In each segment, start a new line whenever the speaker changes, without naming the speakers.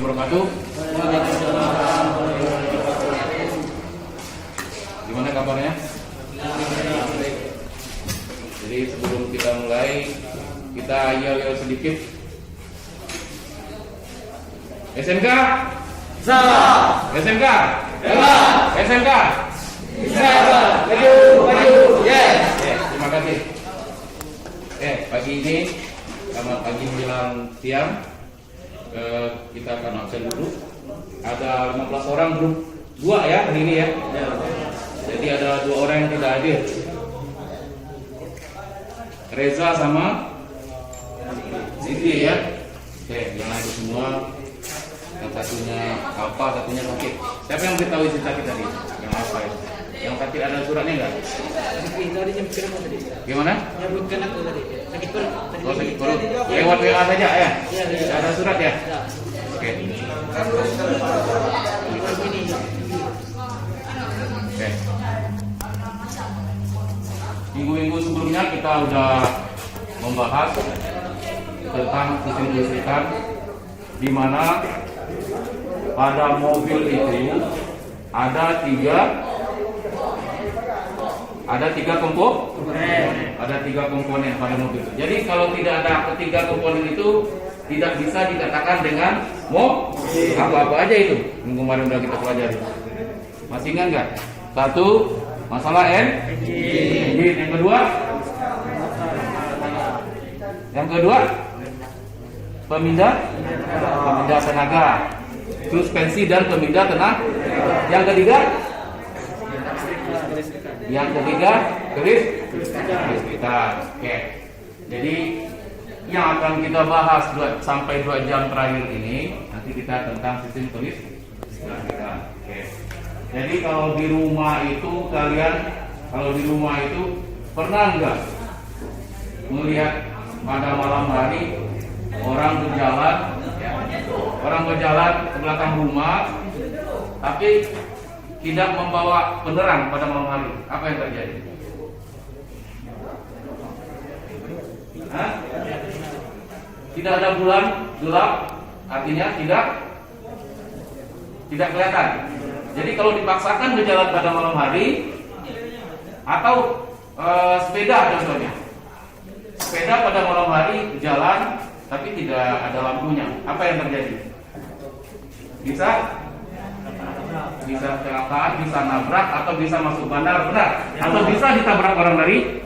wabarakatuh. Gimana kabarnya? Jadi sebelum kita mulai, kita yel-yel sedikit. SMK?
Salah.
SMK?
Salah.
SMK?
Salah. Maju, maju. Yes.
Terima kasih. Pagi ini, selamat pagi menjelang siang. Kita akan absen dulu. Ada 15 orang grup 2 ya hari ini ya. Jadi ada 2 orang yang tidak hadir. Reza sama Siti ya. Yang lain semua. Yang satunya apa, satunya sakit. Siapa yang beritahu isi sakit tadi? Yang apa ya? Yang sakit ada suratnya enggak?
Tadi nyebutkan apa tadi?
Gimana?
Nyebutkan apa tadi? Sakit perut.
Oh, sakit perut. Lewat WA saja ya? Tidak ada surat ya? Oke. Minggu-minggu sebelumnya kita sudah membahas tentang sistem kelistrikan, di mana pada mobil itu ada tiga komponen pada mobil. Jadi kalau tidak ada ketiga komponen itu tidak bisa dikatakan dengan mobil. Apa-apa aja itu yang kemarin sudah kita pelajari. Masih ingat nggak? Satu, masalah engine. Yang kedua, pemindah tenaga, suspensi dan pemindah tenaga. Yang ketiga, kelistrikan. Oke. Jadi yang akan kita bahas sampai 2 jam terakhir ini nanti kita tentang sistem kelistrikan. Oke. Jadi kalau di rumah itu pernah nggak melihat pada malam hari orang berjalan ke belakang rumah tapi tidak membawa penerang pada malam hari? Apa yang terjadi? Tidak ada bulan, gelap, artinya tidak kelihatan. Jadi kalau dipaksakan berjalan pada malam hari atau sepeda contohnya, sepeda pada malam hari berjalan tapi tidak ada lampunya, apa yang terjadi? Bisa kecelakaan, bisa nabrak, atau bisa masuk bandar, benar? Atau bisa ditabrak orang dari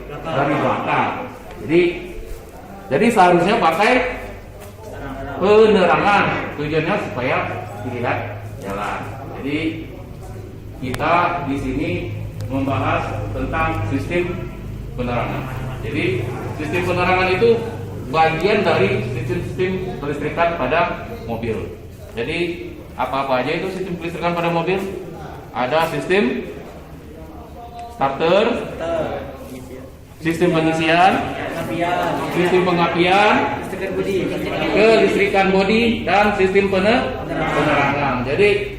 belakang. Jadi seharusnya pakai penerangan, tujuannya supaya dilihat jalan. Jadi kita di sini membahas tentang sistem penerangan. Jadi sistem penerangan itu bagian dari sistem kelistrikan pada mobil. Jadi apa-apa aja itu sistem kelistrikan pada mobil? Ada sistem starter, sistem pengisian, sistem pengapian, kelistrikan bodi, dan sistem penerangan. Jadi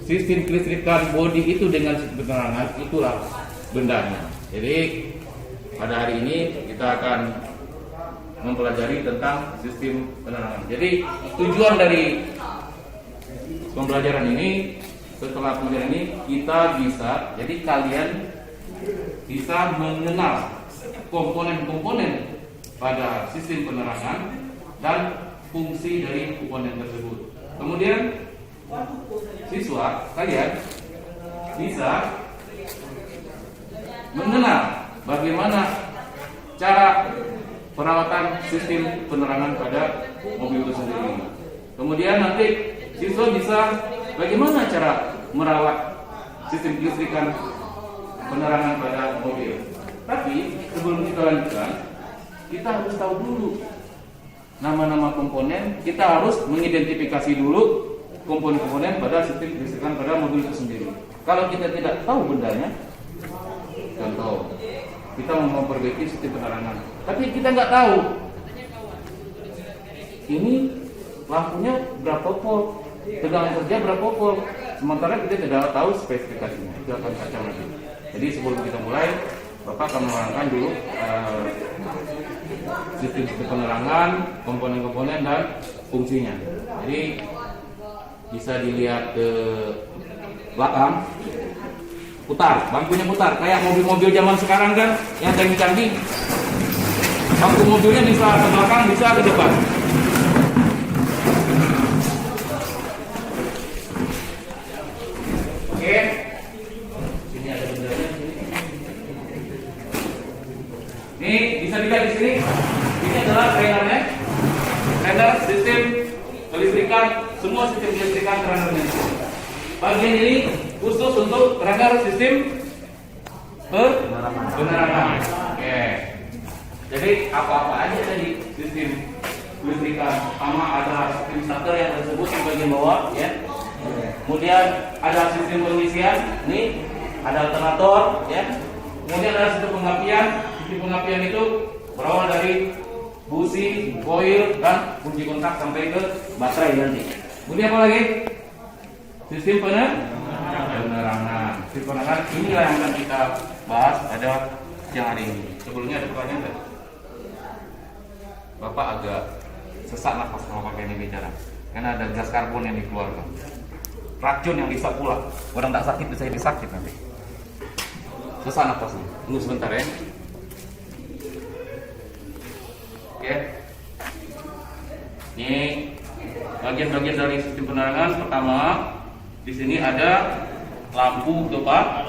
sistem kelistrikan bodi itu dengan sistem penerangan itulah bendanya. Jadi pada hari ini kita akan mempelajari tentang sistem penerangan. Jadi tujuan dari pembelajaran ini, setelah pembelajaran ini kalian bisa mengenal komponen-komponen pada sistem penerangan dan fungsi dari komponen tersebut. Kemudian siswa kalian bisa mengenal bagaimana cara perawatan sistem penerangan pada mobil itu sendiri. Kemudian nanti siswa bisa bagaimana cara merawat sistem kelistrikan penerangan pada mobil. Tapi sebelum kita lanjutkan, kita harus tahu dulu nama-nama komponen. Kita harus mengidentifikasi dulu komponen-komponen pada sistem kelistrikan pada mobil itu sendiri. Kalau kita tidak tahu bendanya, contoh kita mau memperbaiki sistem penerangan, tapi kita nggak tahu ini lampunya berapa volt, tegangan kerja berapa volt, sementara kita tidak tahu spesifikasinya. Itu akan kacau nanti. Jadi sebelum kita mulai, Bapak akan menerangkan dulu sistem penerangan, komponen-komponen dan fungsinya. Jadi bisa dilihat ke belakang, putar, bangkunya putar, kayak mobil-mobil zaman sekarang kan yang canggih-canggih. Bangku mobilnya bisa ke belakang, bisa ke depan. Oke, sini ada benderanya. Ini bisa dilihat di sini. Ini adalah trainernya, trainer sistem kelistrikan, semua sistem kelistrikan trainernya. Bagian ini khusus untuk trainer sistem penerangan. Oke. Jadi apa-apa aja tadi sistem kelistrikan. Pertama ada sistem starter yang tersebut di bagian bawah, ya. Kemudian ada sistem pengisian, ini ada alternator, ya. Kemudian ada sistem pengapian. Sistem pengapian itu berawal dari busi, koil, dan kunci kontak sampai ke baterai nanti. Kemudian apa lagi? Sistem penerangan. Sistem penerangan inilah yang akan kita bahas pada siang hari ini. Sebelumnya ada pertanyaan nggak? Bapak agak sesak nafas kalau pakai ini bicara, karena ada gas karbon yang dikeluarkan. Racun yang bisa pula. Orang tak sakit bisa jadi sakit nanti. Sesak nafasnya. Tunggu sebentar ya. Oke. Ini bagian-bagian dari sistem penerangan. Pertama, di sini ada lampu kepala.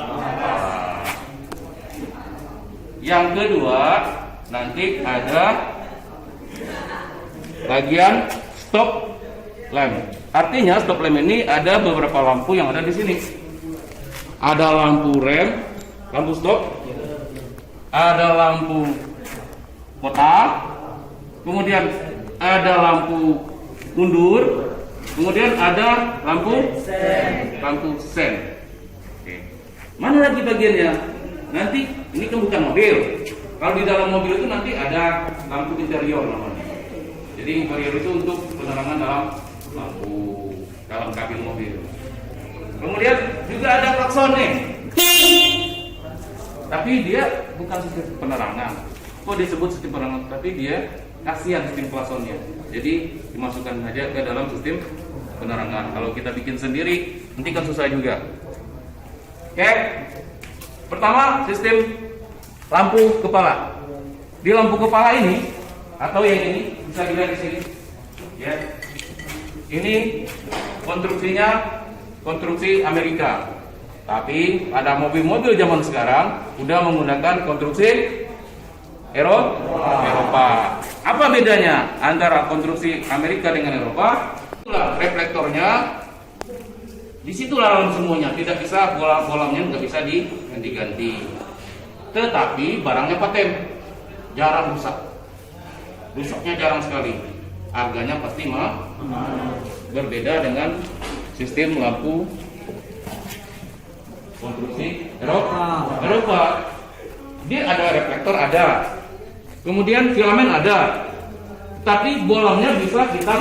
Yang kedua, nanti ada bagian stop lamp. Artinya stop lamp ini ada beberapa lampu yang ada di sini. Ada lampu rem, lampu stop, ada lampu kotak, kemudian ada lampu mundur, kemudian ada lampu sen. Oke. Mana lagi bagiannya? Nanti ini kan bukan mobil. Kalau di dalam mobil itu nanti ada lampu interior namanya. Jadi interior itu untuk penerangan dalam lampu dalam kabin mobil. Kemudian juga ada klakson nih. Tapi dia bukan sistem penerangan. Kok disebut sistem penerangan? Tapi dia kasihan sistem klaksonnya. Jadi dimasukkan saja ke dalam sistem penerangan. Kalau kita bikin sendiri, nanti kan susah juga. Oke. Pertama, sistem lampu kepala. Di lampu kepala ini atau yang ini bisa dilihat di sini. Ya. Ini konstruksinya konstruksi Amerika. Tapi pada mobil-mobil zaman sekarang udah menggunakan konstruksi Eropa. Apa bedanya antara konstruksi Amerika dengan Eropa? Itulah reflektornya. Disitulah dalam semuanya. Tidak bisa bola-bolanya nggak bisa diganti-ganti. Tetapi barangnya paten, jarang rusak. Rusaknya jarang sekali. Harganya pasti mahal. Berbeda dengan sistem lampu konstruksi Eropa. Dia ada reflektor ada. Kemudian filamen ada, tapi bolongnya bisa kita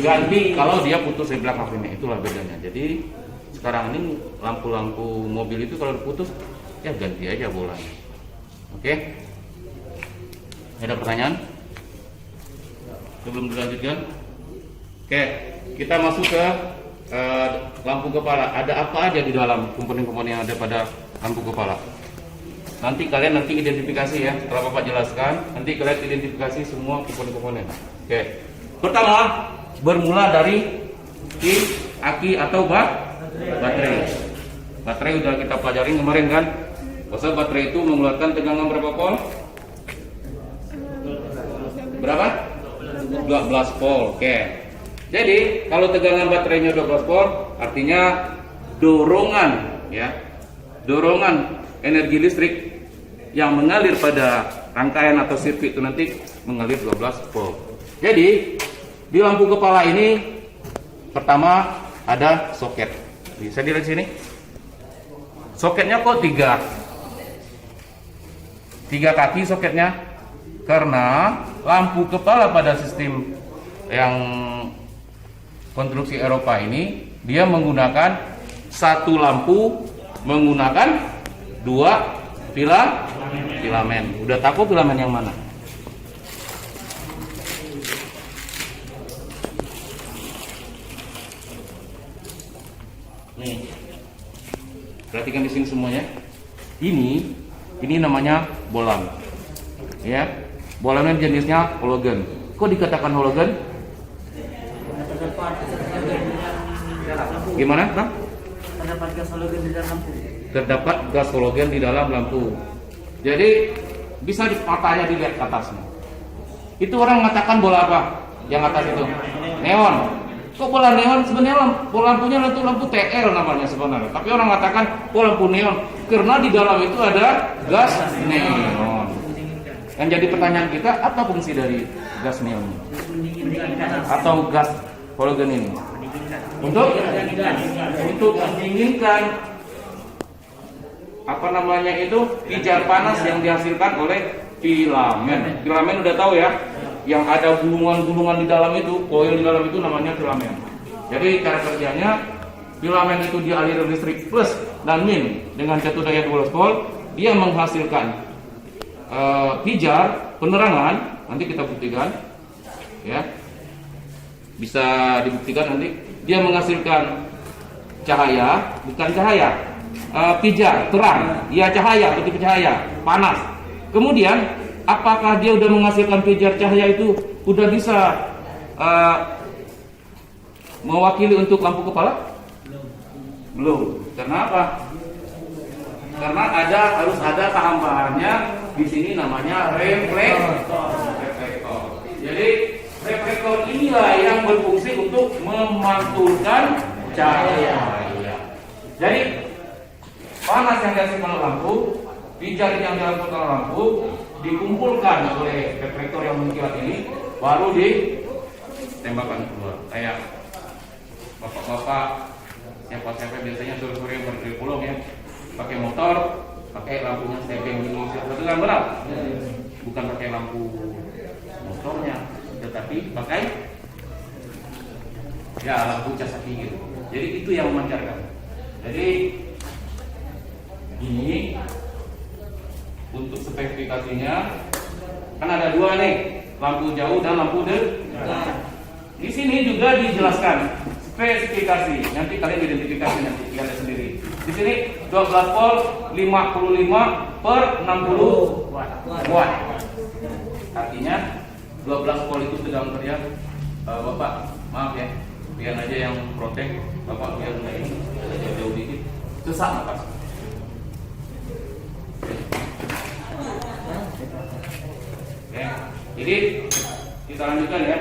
ganti kalau dia putus di belakang ini. Itulah bedanya. Jadi sekarang ini lampu-lampu mobil itu kalau putus ya ganti aja bolanya. Oke? Ada pertanyaan? Sebelum dilanjutkan? Oke, kita masuk ke lampu kepala. Ada apa aja di dalam komponen-komponen yang ada pada lampu kepala? Nanti kalian identifikasi ya. Setelah Bapak jelaskan, nanti kalian identifikasi semua komponen-komponen. Oke. Pertama, bermula dari aki atau baterai. Baterai udah kita pelajarin kemarin kan. Bahwa baterai itu mengeluarkan tegangan berapa volt? Berapa? 12 volt. Oke. Jadi, kalau tegangan baterainya 12 volt, artinya dorongan ya. Dorongan energi listrik yang mengalir pada rangkaian atau sirkuit itu nanti mengalir 12 volt. Jadi di lampu kepala ini pertama ada soket. Bisa dilihat sini. Soketnya kok tiga kaki soketnya, karena lampu kepala pada sistem yang konstruksi Eropa ini dia menggunakan satu lampu menggunakan dua filamen. Udah tahu filamen yang mana? Nih, perhatikan di sini semuanya. Ini namanya bolam. Ya, bolamnya jenisnya halogen. Kok dikatakan halogen? Gimana, Bang?
Terdapat gas halogen di dalam lampu.
Terdapat gas halogen di dalam lampu. Jadi bisa di matanya dilihat ke atasnya. Itu orang mengatakan bola apa? Yang atas itu neon. Kok bola neon? Sebenarnya lampunya itu lampu TL namanya sebenarnya. Tapi orang mengatakan lampu neon karena di dalam itu ada gas neon. Yang jadi pertanyaan kita, apa fungsi dari gas neon atau gas halogen ini? Untuk mendinginkan apa namanya itu pijar panas yang dihasilkan oleh filamen. Filamen udah tahu ya, yang ada gulungan-gulungan di dalam itu, koil di dalam itu namanya filamen. Jadi cara kerjanya, filamen itu dialiri listrik plus dan min dengan satu daya 12 volt, dia menghasilkan pijar penerangan. Nanti kita buktikan, ya, bisa dibuktikan nanti. Dia menghasilkan cahaya, bukan cahaya, pijar terang, ya cahaya, begitu cahaya, panas. Kemudian, apakah dia udah menghasilkan pijar cahaya itu udah bisa mewakili untuk lampu kepala? Belum. Kenapa? Karena harus ada tambahannya di sini namanya reflektor. Jadi reflektor inilah yang berfungsi untuk memantulkan cahaya. Jadi panas yang dihasilkan oleh lampu, pijar yang dihasilkan oleh lampu dikumpulkan oleh reflektor yang mengkilat ini, baru ditembakkan keluar. Kayak bapak-bapak, siapa-siapa biasanya sore-sore yang berkeliling ya, pakai motor, pakai lampunya stepeng di mobil, betul benar? Bukan pakai lampu motornya, tetapi pakai ya lampu cas kaki gitu. Jadi itu yang memancarkan. Jadi ini untuk spesifikasinya kan ada dua nih, lampu jauh dan lampu dekat. Di sini juga dijelaskan spesifikasi. Nanti kalian identifikasi nanti lihat sendiri. Di sini 12 volt 55 per 60 watt. Artinya 12 volt itu sedang kerja. Bapak, maaf ya, biar aja yang protek. Bapak biar nggak ini jauh dikit. Sesak napas. Oke, jadi kita lanjutkan ya.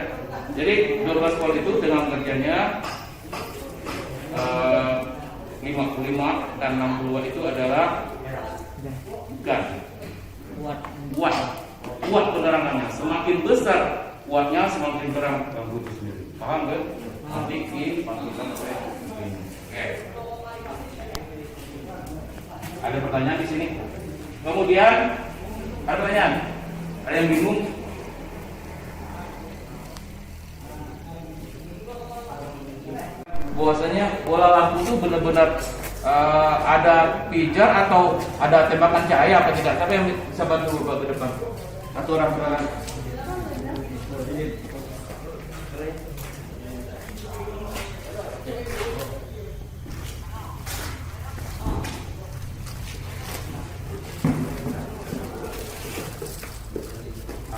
Jadi 12 volt itu dengan kerjanya 55 dan 60 watt itu adalah bukan watt penerangannya. Semakin besar wattnya semakin terang lampu itu sendiri. Paham kan? Nanti dipantulkan oleh ini. Oke. Ada pertanyaan di sini? Kemudian ada pertanyaan? Ada yang bingung? Bahwasanya bola lampu itu benar-benar ada pijar atau ada tembakan cahaya apa tidak? Tapi yang bisa bantu Bapak ke depan atau orang silakan.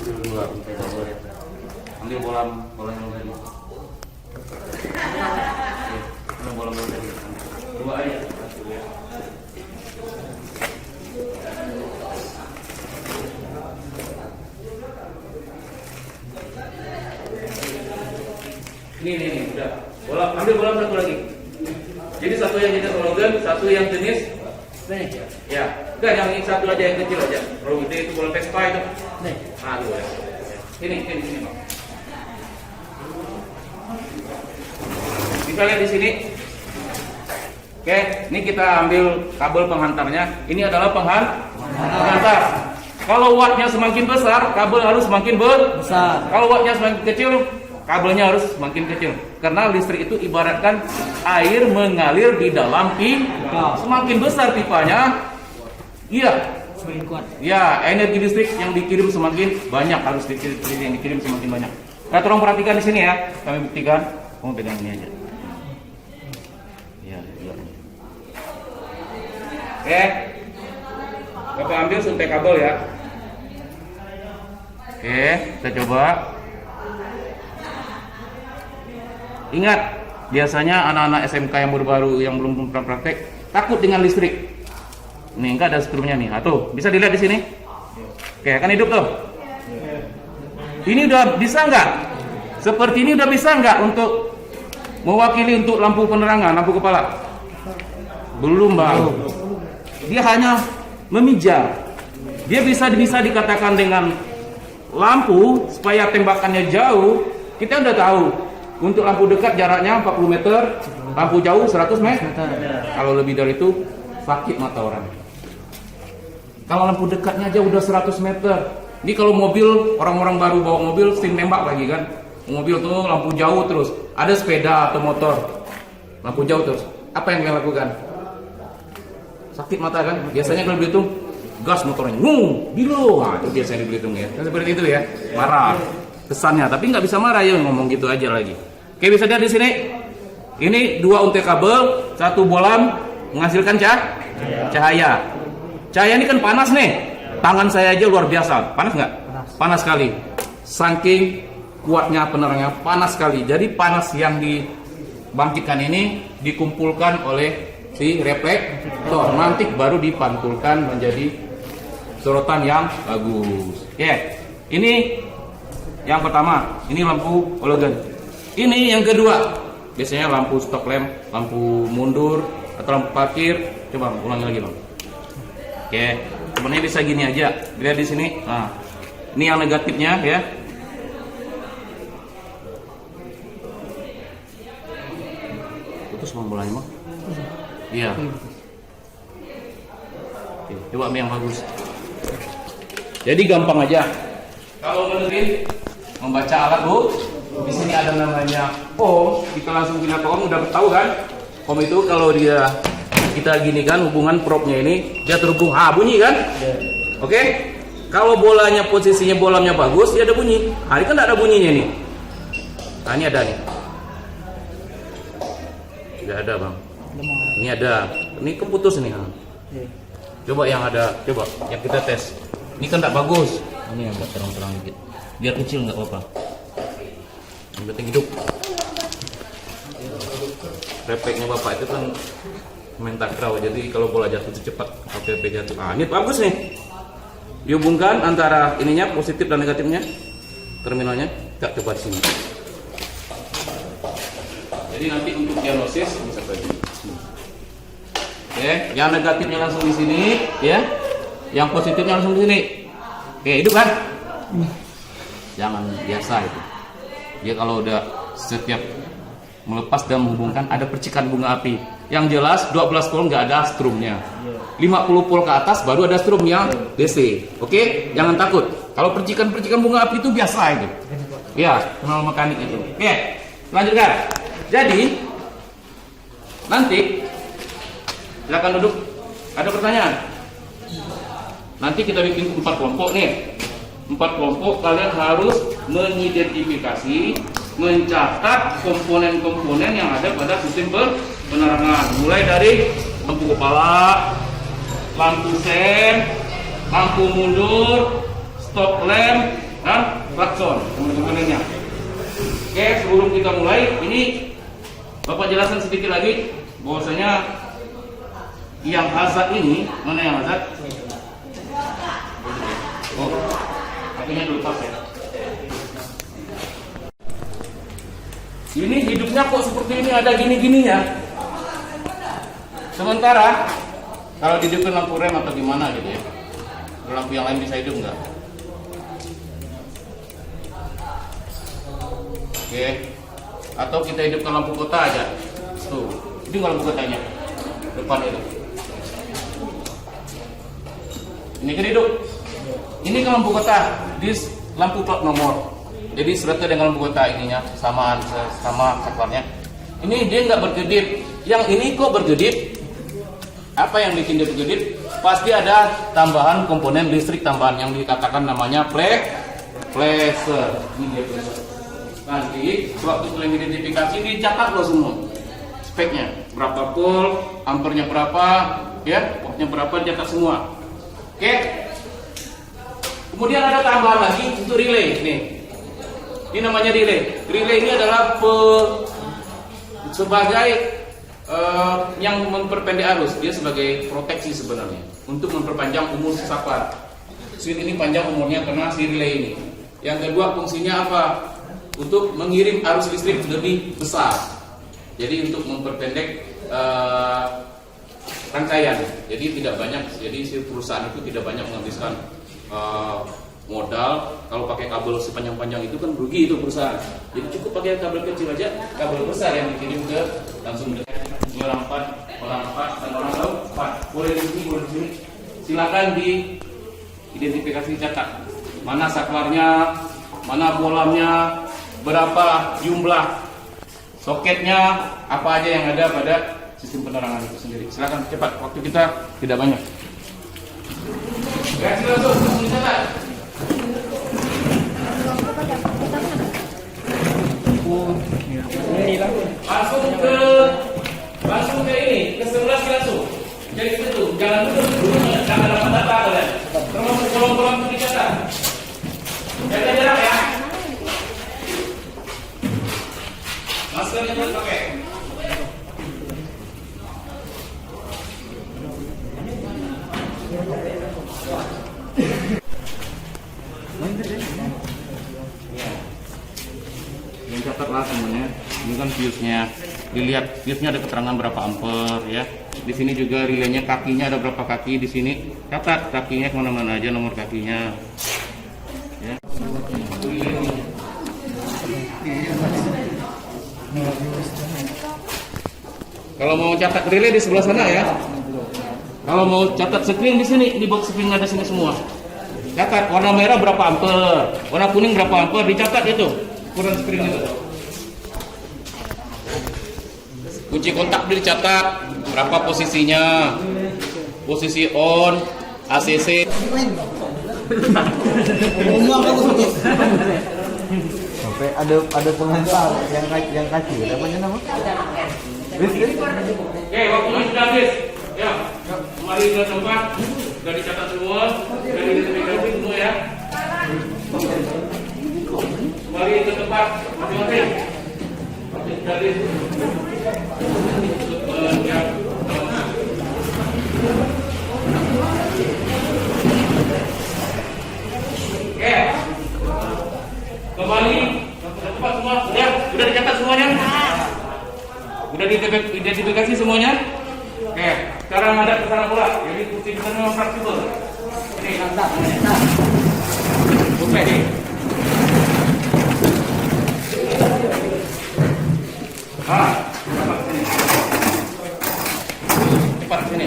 Ambil dua, ambil bola yang tadi. Bola tadi. Dua aja. Ini udah. Ambil bola satu lagi. Jadi satu yang jenis halogen, satu yang jenis ya. Enggak, yang ini satu aja yang kecil aja. Kalau itu bola Vespa itu. Nih. Aduh ya. Sini, Pak. Kita lihat di sini. Oke, ini kita ambil kabel penghantarnya. Ini adalah penghantar. Kalau wattnya semakin besar, kabel harus semakin besar. Kalau wattnya semakin kecil, kabelnya harus semakin kecil. Karena listrik itu ibaratkan air mengalir di dalam pipa. Semakin besar pipanya, semakin kuat. Ya, energi listrik yang dikirim semakin banyak, harus dikirim semakin banyak. Nah, tolong perhatikan di sini ya. Kami buktikan. Kamu pegang ini aja. Ya. Oke. Bapak ambil suntik kabel ya. Oke, kita coba. Ingat, biasanya anak-anak SMK yang baru-baru yang belum pernah praktek takut dengan listrik. Nih, enggak ada strumnya nih. Tuh, bisa dilihat di sini. Oke, kan hidup tuh. Ini udah bisa nggak? Seperti ini udah bisa nggak untuk mewakili untuk lampu penerangan, lampu kepala? Belum, Bang. Dia hanya memijar. Dia bisa dikatakan dengan lampu supaya tembakannya jauh. Kita udah tahu. Untuk lampu dekat jaraknya 40 meter, lampu jauh 100 meter. Kalau lebih dari itu sakit mata orang. Kalau lampu dekatnya aja udah 100 meter. Ini kalau mobil, orang-orang baru bawa mobil sering nembak lagi kan. Mobil tuh lampu jauh terus. Ada sepeda atau motor, lampu jauh terus. Apa yang kalian lakukan? Sakit mata kan? Biasanya kalau Belitung gas motornya, bilo. Nah, itu biasanya di Belitung ya. Kan seperti itu ya. Marah. Kesannya, tapi nggak bisa marah ya ngomong gitu aja lagi. Oke, bisa lihat di sini. Ini 2 untai kabel, 1 bolam menghasilkan cahaya. Cahaya ini kan panas nih. Tangan saya aja luar biasa. Panas nggak? Panas sekali. Saking kuatnya penerangannya, panas sekali. Jadi panas yang dibangkitkan ini dikumpulkan oleh si reflektor. Nanti baru dipantulkan menjadi sorotan yang bagus. Oke, ini yang pertama. Ini lampu halogen. Ini yang kedua. Biasanya lampu stop lamp, lampu mundur, atau lampu parkir. Coba ulangi lagi, Bang. Oke, sebenarnya bisa gini aja. Lihat di sini. Nah, ini yang negatifnya ya. Putus Bang bolanya, Bang. Iya. Oke, coba yang bagus. Jadi gampang aja. Kalau menerin membaca alat Bu, di sini ada namanya ohm. Kita langsung pindah ke ohm, udah tahu kan? Ohm itu kalau dia kita gini kan hubungan probnya ini dia terhubung, bunyi kan? Oke? Kalau bolanya posisinya bolamnya bagus, dia ada bunyi. Ini kan tidak ada bunyinya nih. Nah, ini ada nih. Tidak ada, Bang. Ini ada. Ini keputus nih. Coba yang ada, coba yang kita tes. Ini kan tidak bagus. Ini yang buat terang-terang dikit. Biar kecil nggak apa-apa. Yang penting hidup. Refleksnya Bapak itu kan main takraw, jadi kalau bola jatuh itu cepat. OPP jatuh. Ini bagus nih. Dihubungkan antara ininya positif dan negatifnya. Terminalnya nggak coba di sini. Jadi nanti untuk diagnosis bisa saja. Oke, yang negatifnya langsung di sini, ya. Yang positifnya langsung di sini. Oke, hidup kan? Jangan biasa itu. Dia kalau udah setiap melepas dan menghubungkan ada percikan bunga api. Yang jelas 12 volt nggak ada strumnya. 50 volt ke atas baru ada strumnya DC. Oke, jangan takut. Kalau percikan-percikan bunga api itu biasa itu. Ya, kenal mekanik itu. Oke, lanjutkan. Jadi nanti silakan duduk. Ada pertanyaan? Nanti kita bikin 4 kelompok nih. 4 kelompok kalian harus mengidentifikasi, mencatat komponen-komponen yang ada pada sistem penerangan. Mulai dari lampu kepala, lampu sen, lampu mundur, stop lamp, dan klakson. Komponen-komponennya. Oke, sebelum kita mulai, ini Bapak jelaskan sedikit lagi bahwasanya yang hazard ini, mana yang hazard? Oh, apinya dulu pas ya. Ini hidupnya kok seperti ini, ada gini-gininya. Sementara kalau dihidupkan lampu rem atau gimana gitu ya, lampu yang lain bisa hidup nggak? Oke. Atau kita hidupkan lampu kota aja. Tuh, ini lampu kotanya depan itu. Ini kan hidup. Ini kan lampu kota, di lampu plat nomor. Jadi serta dengan lampu kota ininya sama saklarnya. Ini dia nggak berkedip. Yang ini kok berkedip? Apa yang bikin dia berkedip? Pasti ada tambahan komponen listrik tambahan yang dikatakan namanya flasher. Ini dia flasher. Nanti waktu kalian identifikasi dicatat loh semua speknya, berapa volt, ampernya berapa, ya. Outputnya berapa dicatat semua. Oke. Kemudian ada tambahan lagi untuk relay nih. Ini namanya relay. Relay ini adalah sebagai yang memperpendek arus. Dia sebagai proteksi sebenarnya untuk memperpanjang umur saklar. Switch ini panjang umurnya karena si relay ini. Yang kedua fungsinya apa? Untuk mengirim arus listrik lebih besar. Jadi untuk memperpendek rangkaian. Jadi tidak banyak. Jadi si perusahaan itu tidak banyak menghabiskan modal. Kalau pakai kabel sepanjang-panjang itu kan rugi itu perusahaan. Jadi cukup pakai kabel kecil aja, kabel besar yang dikirim ke langsung dekat orang 4 dan orang tahu 4. Boleh di sini, boleh di sini. Silakan diidentifikasi, catat mana saklarnya, mana bolamnya, berapa jumlah soketnya, apa aja yang ada pada sistem penerangan itu sendiri. Silakan cepat, waktu kita tidak banyak. Reaksi langsung dicatat. Langsung ke ini, ke sebelah langsung. Jadi itu, jangan duduk, jangan dapat data kalian. Termasuk kolom-kolom itu dicatat. Jaga jarak ya. Maskernya terus pakai. Ini catatlah semuanya. Ini kan fuse-nya. Dilihat fuse-nya ada keterangan berapa ampere ya. Di sini juga relaynya kakinya ada berapa kaki di sini. Catat kakinya kemana-mana aja nomor kakinya. Ya. Kalau mau catat relay di sebelah sana ya. Kalau mau catat spring di sini, di box spring ada sini semua. Catat warna merah berapa ampere, warna kuning berapa ampere, dicatat itu ukuran spring itu. Kunci kontak dicatat berapa posisinya, posisi on, ACC.
Sampai ada pengantar yang kasih namanya nama?
Oke, waktunya sudah habis. Ya, kembali ke tempat. Sudah dicatat semua, sudah diidentifikasi semua ya. Kembali ke tempat masing-masing. Sudah habis. Oke, kembali ke tempat semua. Sudah dicatat semuanya. Sudah diidentifikasi semuanya. Oke, sekarang ada kesana pula. Jadi kursi kita memang fleksibel. Ini mantap. Oke nih. Cepat sini. Cepat sini.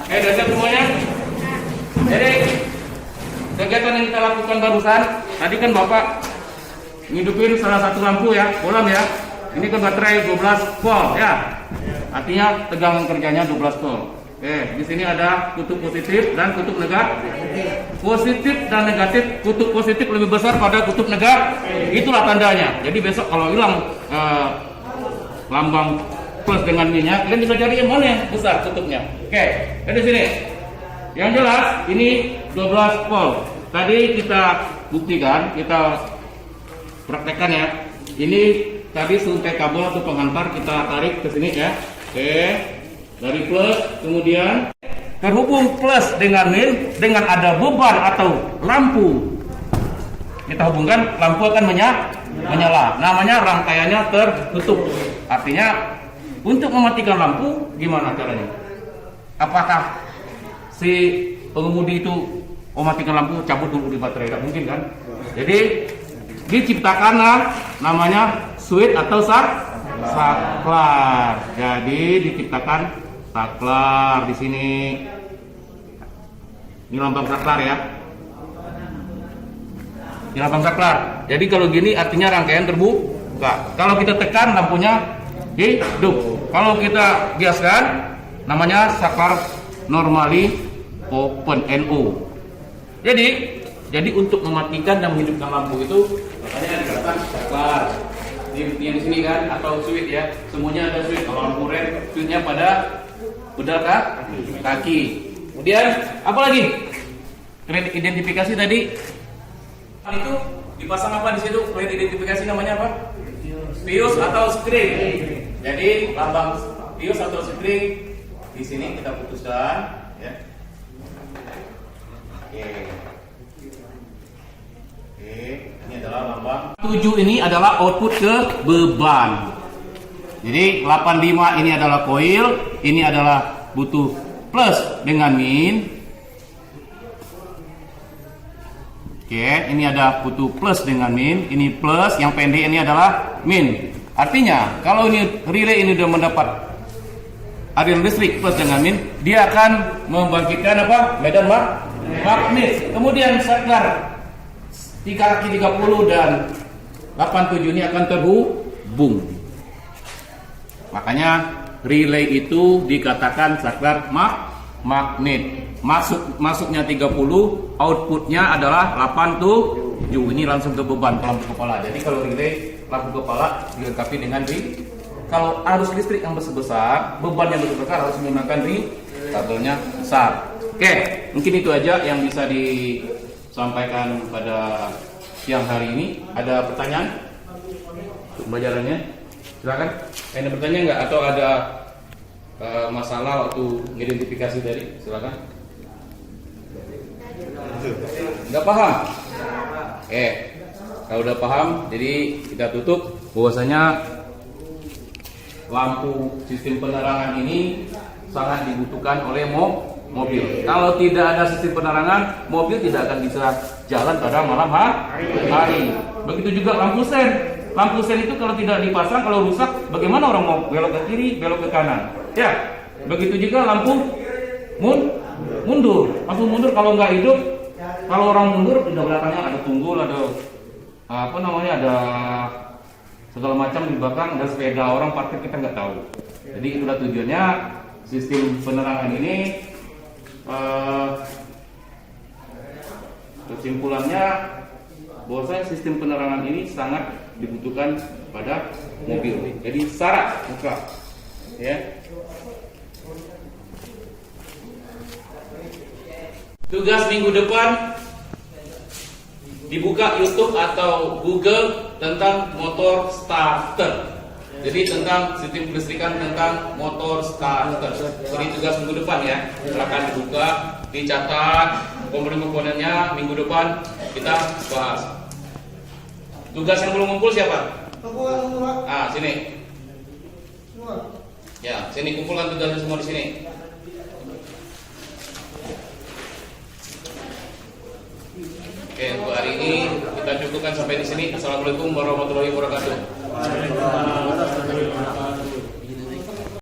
Sudah siap semuanya? Jadi kegiatan yang kita lakukan barusan, tadi kan Bapak ngidupin salah satu lampu ya, bolam ya. Ini kan baterai 12 volt ya. Artinya tegangan kerjanya 12 volt. Oke, di sini ada kutub positif dan kutub negatif. Positif dan negatif, kutub positif lebih besar pada kutub negatif. Itulah tandanya. Jadi besok kalau hilang lambang plus dengan minyak, kalian bisa cari yang mana yang besar kutubnya. Oke, di sini. Yang jelas ini 12 volt. Tadi kita buktikan, kita praktekkan ya. Ini tadi suntai kabel atau penghantar kita tarik ke sini ya. Oke. Dari plus kemudian terhubung plus dengan min dengan ada beban atau lampu. Kita hubungkan, lampu akan menyala. Namanya rangkaiannya tertutup. Artinya untuk mematikan lampu gimana caranya? Apakah si pengemudi itu mematikan lampu cabut dulu di baterai? Tidak mungkin kan? Jadi diciptakanlah namanya switch atau saklar. Jadi diciptakan saklar di sini. Ini lambang saklar ya. Ini lambang saklar. Jadi kalau gini artinya rangkaian terbuka. Kalau kita tekan lampunya hidup. Kalau kita biaskan namanya saklar normally open NO. Jadi Jadi untuk mematikan dan menghidupkan lampu itu makanya dikatakan saklar. Yang di sini kan atau switch ya, semuanya ada switch. Kalau lampu red, switchnya pada pedal kaki. Kemudian apa lagi? Kalian identifikasi tadi itu dipasang apa di situ? Kalian identifikasi namanya apa? Fuse atau string. Jadi lambang fuse atau string di sini kita putuskan, ya. Oke, ini adalah lambang 7 ini adalah output ke beban. Jadi 85 ini adalah coil, ini adalah butuh plus dengan min. Oke, ini ada butuh plus dengan min, ini plus, yang pendek ini adalah min. Artinya, kalau ini relay ini sudah mendapat aliran listrik plus dengan min, dia akan membangkitkan apa? Medan magnet. Kemudian saklar 3 kaki 30 dan 87 ini akan terhubung. Makanya relay itu dikatakan saklar magnet. Masuknya 30, outputnya adalah 87. Ini langsung ke beban ke lampu kepala. Jadi kalau relay lampu kepala dilengkapi dengan kalau arus listrik yang besar, beban yang besar harus menggunakan kabelnya besar. Oke, mungkin itu aja yang bisa disampaikan pada siang hari ini. Ada pertanyaan untuk pembelajarannya? Silakan. Ada pertanyaan nggak? Atau ada masalah waktu mengidentifikasi tadi? Silakan. Nggak paham? Kalau udah paham, jadi kita tutup bahwasanya lampu sistem penerangan ini sangat dibutuhkan oleh mobil. Kalau tidak ada sistem penerangan, mobil tidak akan bisa jalan pada malam hari. Begitu juga lampu sen. Lampu sen itu kalau tidak dipasang, kalau rusak, bagaimana orang mau belok ke kiri, belok ke kanan? Ya, begitu juga lampu mundur. Lampu mundur kalau nggak hidup, kalau orang mundur di belakangnya ada tunggul, ada ada segala macam di belakang, ada sepeda orang parkir kita nggak tahu. Jadi itulah tujuannya sistem penerangan ini. Kesimpulannya bahwa sistem penerangan ini sangat dibutuhkan pada mobil. Jadi syarat buka, ya. Tugas minggu depan dibuka YouTube atau Google tentang motor starter. Jadi tentang sistem kelistrikan tentang motor starter. Ini tugas minggu depan ya. Silakan dibuka, dicatat komponen-komponennya. Minggu depan kita bahas. Tugas yang belum ngumpul siapa? Sini. Ya, sini kumpulkan tugasnya semua di sini. Oke, untuk hari ini kita cukupkan sampai di sini. Assalamualaikum warahmatullahi wabarakatuh.